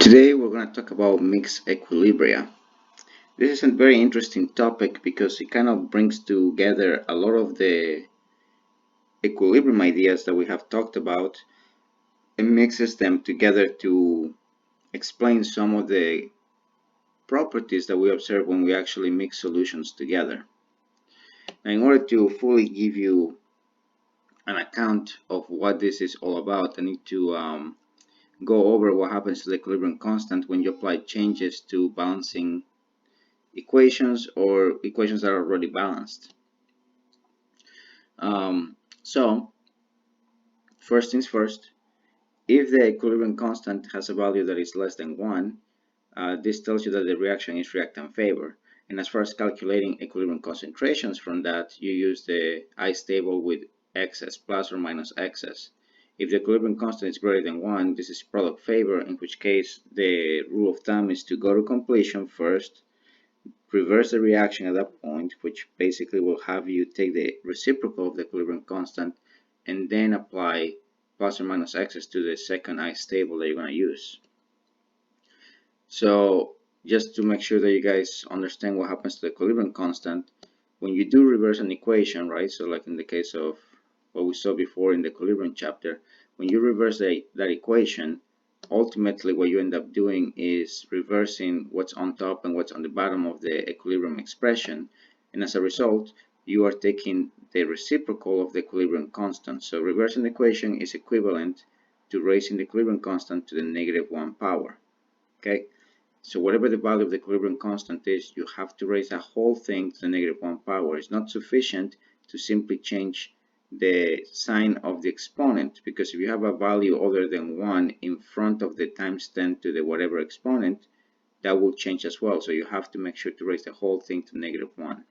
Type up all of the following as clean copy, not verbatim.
Today we're going to talk about mixed equilibria. This is a very interesting topic because it kind of brings together a lot of the equilibrium ideas that we have talked about and mixes them together to explain some of the properties that we observe when we actually mix solutions together. Now, in order to fully give you an account of what this is all about, I need to go over what happens to the equilibrium constant when you apply changes to balancing equations or equations that are already balanced. So first things first, if the equilibrium constant has a value that is less than 1, this tells you that the reaction is reactant favor. And as far as calculating equilibrium concentrations from that, you use the ice table with excess, plus or minus excess. If the equilibrium constant is greater than 1, this is product favor, in which case the rule of thumb is to go to completion first, reverse the reaction at that point, which basically will have you take the reciprocal of the equilibrium constant and then apply plus or minus excess to the second ice table that you're going to use. So just to make sure that you guys understand what happens to the equilibrium constant, when you do reverse an equation, right? So like in the case of what we saw before in the equilibrium chapter, when you reverse that equation, ultimately what you end up doing is reversing what's on top and what's on the bottom of the equilibrium expression, and as a result you are taking the reciprocal of the equilibrium constant. So reversing the equation is equivalent to raising the equilibrium constant to the -1 power. Okay, so whatever the value of the equilibrium constant is, you have to raise the whole thing to the -1 power. It's not sufficient to simply change the sign of the exponent, because if you have a value other than 1 in front of the times 10 to the whatever exponent, that will change as well. So you have to make sure to raise the whole thing to -1.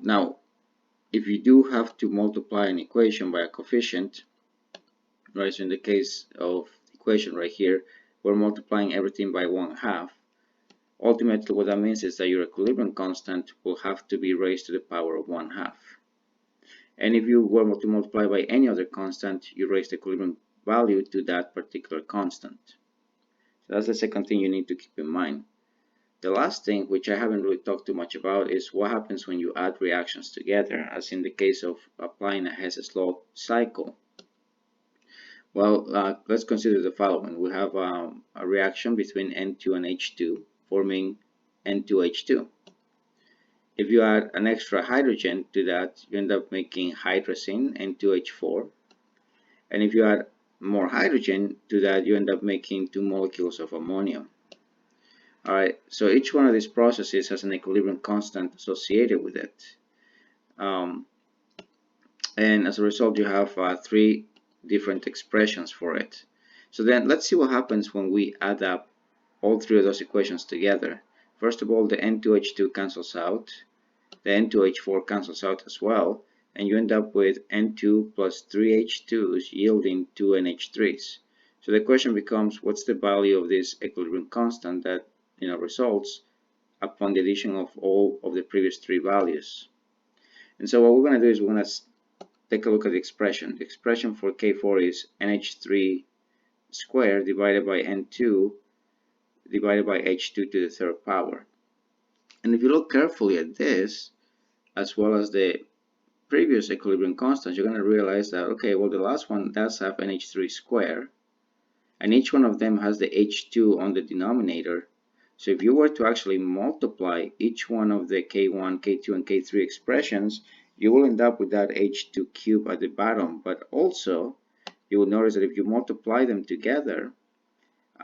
Now, if you do have to multiply an equation by a coefficient, right, so in the case of the equation right here, we're multiplying everything by 1/2. Ultimately, what that means is that your equilibrium constant will have to be raised to the power of 1/2. And if you were to multiply by any other constant, you raise the equilibrium value to that particular constant. So that's the second thing you need to keep in mind. The last thing, which I haven't really talked too much about, is what happens when you add reactions together, as in the case of applying a Hess law cycle. Well, let's consider the following. We have a reaction between N2 and H2 forming N2H2. If you add an extra hydrogen to that, you end up making hydrazine, N2H4. And if you add more hydrogen to that, you end up making 2 molecules of ammonium. Alright, so each one of these processes has an equilibrium constant associated with it. And as a result, you have 3 different expressions for it. So then let's see what happens when we add up all 3 of those equations together. First of all, the N2H2 cancels out, the N2H4 cancels out as well, and you end up with N2 plus 3 H2s yielding 2 NH3s. So the question becomes, what's the value of this equilibrium constant that results upon the addition of all of the previous 3 values? And so what we're going to do is we're going to take a look at the expression. The expression for K4 is NH3 squared divided by N2 divided by H2 to the 3rd power. And if you look carefully at this, as well as the previous equilibrium constants, you're going to realize that, okay, well, the last one does have NH3 squared, and each one of them has the H2 on the denominator. So if you were to actually multiply each one of the K1, K2, and K3 expressions, you will end up with that H2 cube at the bottom. But also, you will notice that if you multiply them together,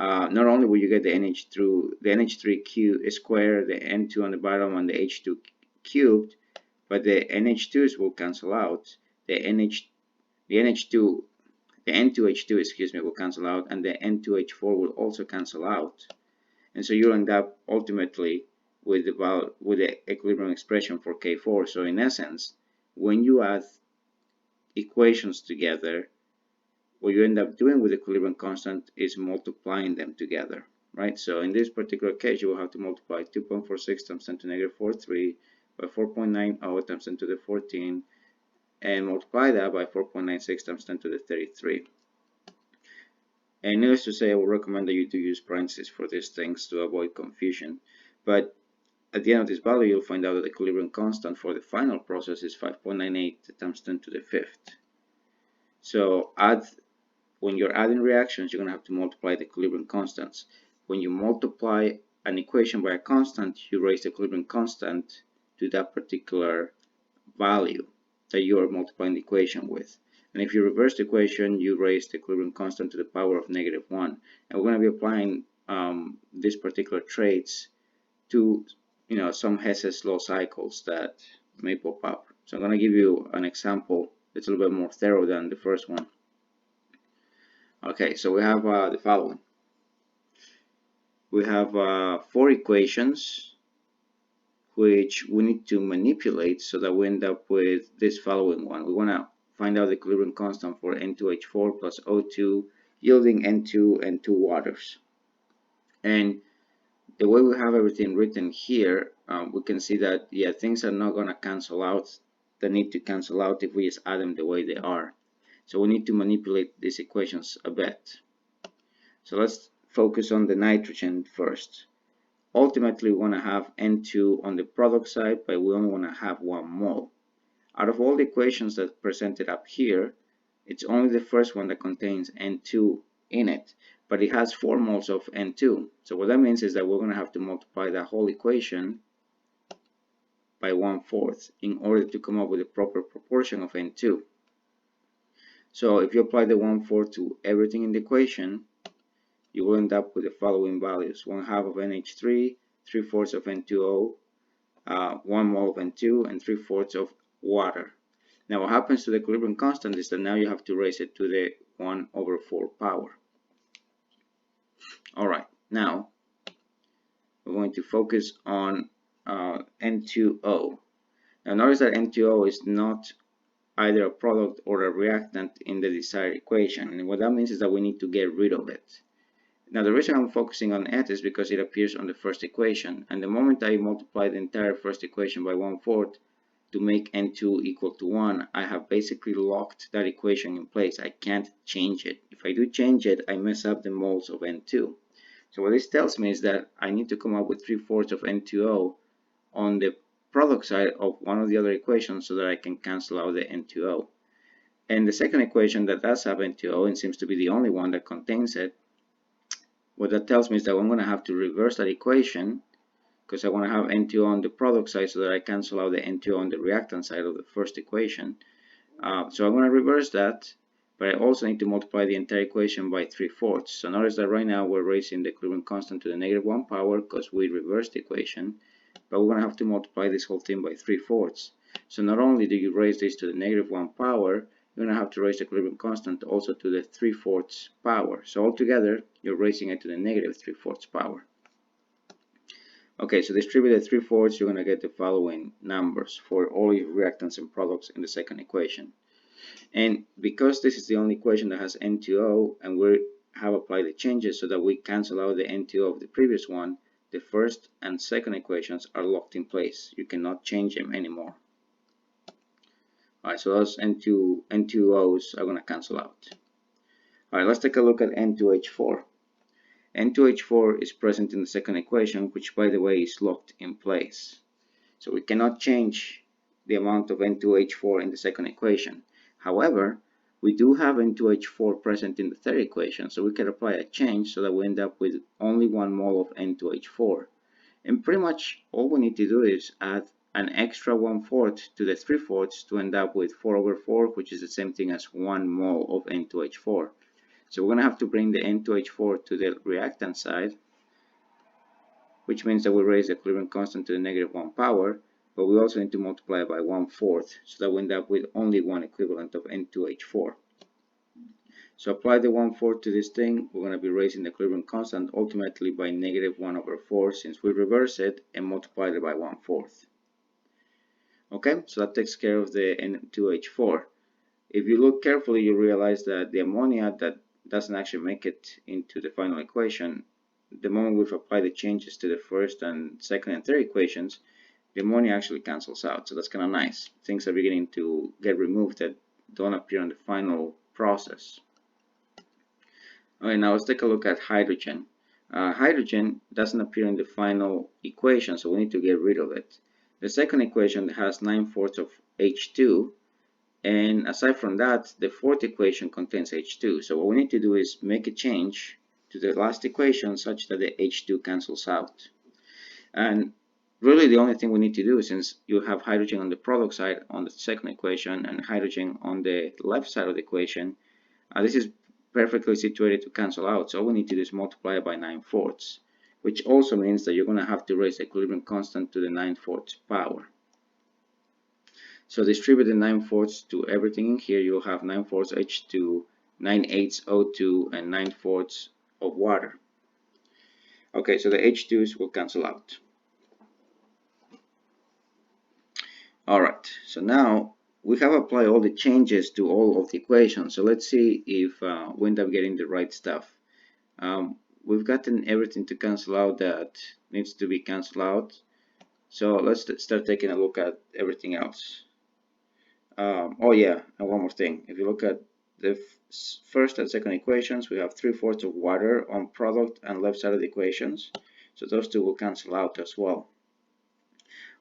not only will you get the NH3 cube squared, the N2 on the bottom, and the H2 cubed, but the NH2s will cancel out. The N2H2, excuse me, will cancel out, and the N2H4 will also cancel out. And so you'll end up ultimately with the equilibrium expression for K4. So in essence, when you add equations together, what you end up doing with the equilibrium constant is multiplying them together, right? So in this particular case, you will have to multiply 2.46 times 10 to the -43 by 4.90 times 10 to the 14, and multiply that by 4.96 times 10 to the 33. And needless to say, I would recommend that you do use parentheses for these things to avoid confusion. But at the end of this value, you'll find out that the equilibrium constant for the final process is 5.98 times 10 to the fifth. So when you're adding reactions, you're going to have to multiply the equilibrium constants. When you multiply an equation by a constant, you raise the equilibrium constant to that particular value that you are multiplying the equation with. And if you reverse the equation, you raise the equilibrium constant to the power of -1. And we're going to be applying these particular traits to some Hess's law cycles that may pop up. So I'm going to give you an example that's a little bit more thorough than the first one. Okay, so we have the following. We have 4 equations which we need to manipulate so that we end up with this following one. We want to find out the equilibrium constant for N2H4 plus O2 yielding N2 and 2 waters. And the way we have everything written here, we can see that, yeah, things are not going to cancel out. They need to cancel out if we just add them the way they are. So we need to manipulate these equations a bit. So let's focus on the nitrogen first. Ultimately, we want to have N2 on the product side, but we only want to have 1 mole. Out of all the equations that are presented up here, it's only the first one that contains N2 in it, but it has 4 moles of N2. So what that means is that we're going to have to multiply that whole equation by 1/4 in order to come up with the proper proportion of N2. So if you apply the 1/4 to everything in the equation, you will end up with the following values: 1/2 of NH3, 3/4 of N2O, 1 mole of N2, and 3/4 of water. Now what happens to the equilibrium constant is that now you have to raise it to the 1/4 power. Alright, now we're going to focus on N2O. Now notice that N2O is not either a product or a reactant in the desired equation, and what that means is that we need to get rid of it. Now the reason I'm focusing on it is because it appears on the first equation, and the moment I multiply the entire first equation by 1/4 to make N2 equal to 1, I have basically locked that equation in place. I can't change it. If I do change it, I mess up the moles of N2. So what this tells me is that I need to come up with 3/4 of N2O on the product side of one of the other equations so that I can cancel out the N2O. And the second equation that does have N2O and seems to be the only one that contains it, what that tells me is that I'm going to have to reverse that equation because I want to have N2O on the product side so that I cancel out the N2O on the reactant side of the first equation. So I'm going to reverse that, but I also need to multiply the entire equation by 3/4. So notice that right now we're raising the equilibrium constant to the -1 power because we reversed the equation, but we're going to have to multiply this whole thing by 3/4. So not only do you raise this to the -1 power, you're going to have to raise the equilibrium constant also to the 3/4 power. So altogether, you're raising it to the -3/4 power. Okay, so distributed 3/4, you're going to get the following numbers for all your reactants and products in the second equation. And because this is the only equation that has N2O, and we have applied the changes so that we cancel out the N2O of the previous one, the first and second equations are locked in place. You cannot change them anymore. Alright, so those N2Os are going to cancel out. Alright, let's take a look at N2H4. N2H4 is present in the second equation, which by the way is locked in place. So we cannot change the amount of N2H4 in the second equation. However, we do have N2H4 present in the third equation, so we can apply a change so that we end up with only 1 mole of N2H4. And pretty much all we need to do is add an extra 1/4 to the 3/4 to end up with 4/4, which is the same thing as 1 mole of N2H4. So we're going to have to bring the N2H4 to the reactant side, which means that we raise the equilibrium constant to the -1 power, but we also need to multiply it by 1/4 so that we end up with only one equivalent of N2H4. So apply the 1/4 to this thing, we're going to be raising the equilibrium constant ultimately by -1/4 since we reverse it and multiply it by 1/4. Okay, so that takes care of the N2H4. If you look carefully, you realize that the ammonia that doesn't actually make it into the final equation, the moment we've applied the changes to the first and second and third equations, the ammonia actually cancels out. So that's kind of nice. Things are beginning to get removed that don't appear in the final process. Okay, now let's take a look at hydrogen. Hydrogen doesn't appear in the final equation, so we need to get rid of it. The second equation has 9/4 of H2, and aside from that, the fourth equation contains H2. So what we need to do is make a change to the last equation such that the H2 cancels out. And really the only thing we need to do, since you have hydrogen on the product side on the second equation and hydrogen on the left side of the equation, this is perfectly situated to cancel out. So all we need to do is multiply it by 9/4, which also means that you're going to have to raise the equilibrium constant to the 9/4 power. So distribute the 9/4 to everything in here. You'll have 9/4 H2, 9/8 O2, and 9/4 of water. Okay, so the H2s will cancel out. Alright, so now we have applied all the changes to all of the equations. So let's see if we end up getting the right stuff. We've gotten everything to cancel out that needs to be canceled out. So let's start taking a look at everything else. Oh yeah, and one more thing. If you look at the first and second equations, we have 3/4 of water on product and left side of the equations. So those two will cancel out as well.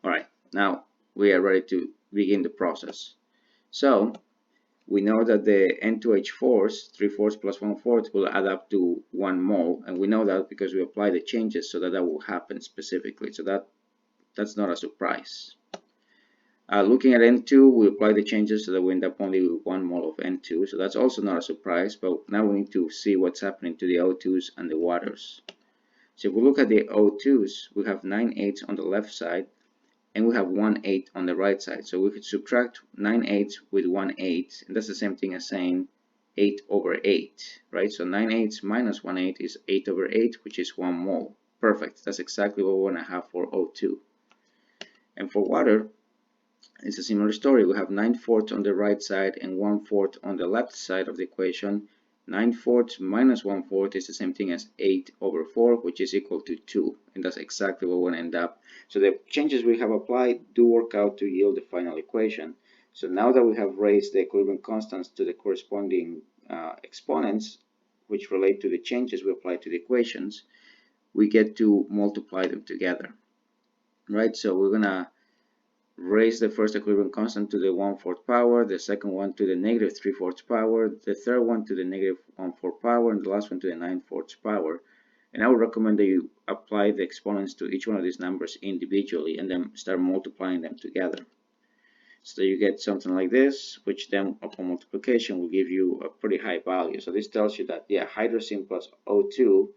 Alright, now we are ready to begin the process. So we know that the N2H4s, 3/4 plus 1/4, will add up to 1 mole, and we know that because we apply the changes so that that will happen specifically. So that's not a surprise. Looking at N2, we apply the changes so that we end up only with 1 mole of N2, so that's also not a surprise, but now we need to see what's happening to the O2s and the waters. So if we look at the O2s, we have 9/8 on the left side, and we have 1/8 on the right side. So we could subtract 9/8 with 1/8, and that's the same thing as saying 8/8, right? So 9/8 minus 1/8 is 8/8, which is 1 mole. Perfect. That's exactly what we want to have for O2. And for water, it's a similar story. We have 9/4 on the right side and 1/4 on the left side of the equation. 9/4 minus 1/4 is the same thing as 8/4, which is equal to 2. And that's exactly what we want to end up. So the changes we have applied do work out to yield the final equation. So now that we have raised the equilibrium constants to the corresponding exponents, which relate to the changes we applied to the equations, we get to multiply them together. Right? So we're going to raise the first equilibrium constant to the 1/4 power, the second one to the negative 3/4 power, the third one to the negative 1/4 power, and the last one to the 9/4 power. And I would recommend that you apply the exponents to each one of these numbers individually and then start multiplying them together. So you get something like this, which then upon multiplication will give you a pretty high value. So this tells you that, yeah, hydrogen plus O2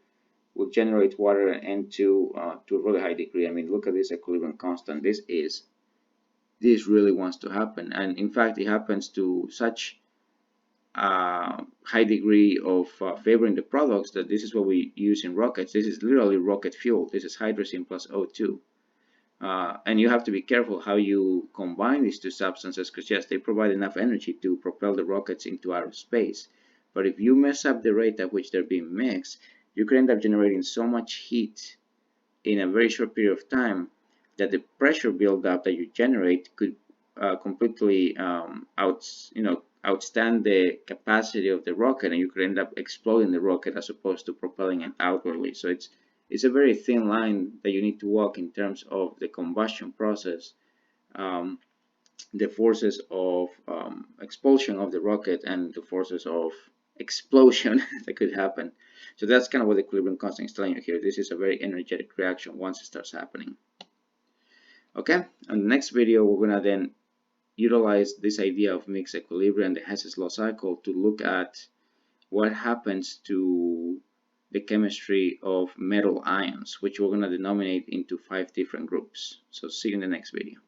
will generate water and N2 to a really high degree. I mean, look at this equilibrium constant. This really wants to happen, and in fact it happens to such a high degree of favoring the products that this is what we use in rockets. This is literally rocket fuel. This is hydrogen plus O2, and you have to be careful how you combine these two substances, because yes, they provide enough energy to propel the rockets into outer space, but if you mess up the rate at which they're being mixed, you could end up generating so much heat in a very short period of time that the pressure buildup that you generate could completely outstand the capacity of the rocket, and you could end up exploding the rocket as opposed to propelling it outwardly. So it's a very thin line that you need to walk in terms of the combustion process, the forces of expulsion of the rocket, and the forces of explosion that could happen. So that's kind of what the equilibrium constant is telling you here. This is a very energetic reaction once it starts happening. Okay, in the next video we're going to then utilize this idea of mixed equilibrium and the Hess's law cycle to look at what happens to the chemistry of metal ions, which we're going to denominate into 5 different groups. So see you in the next video.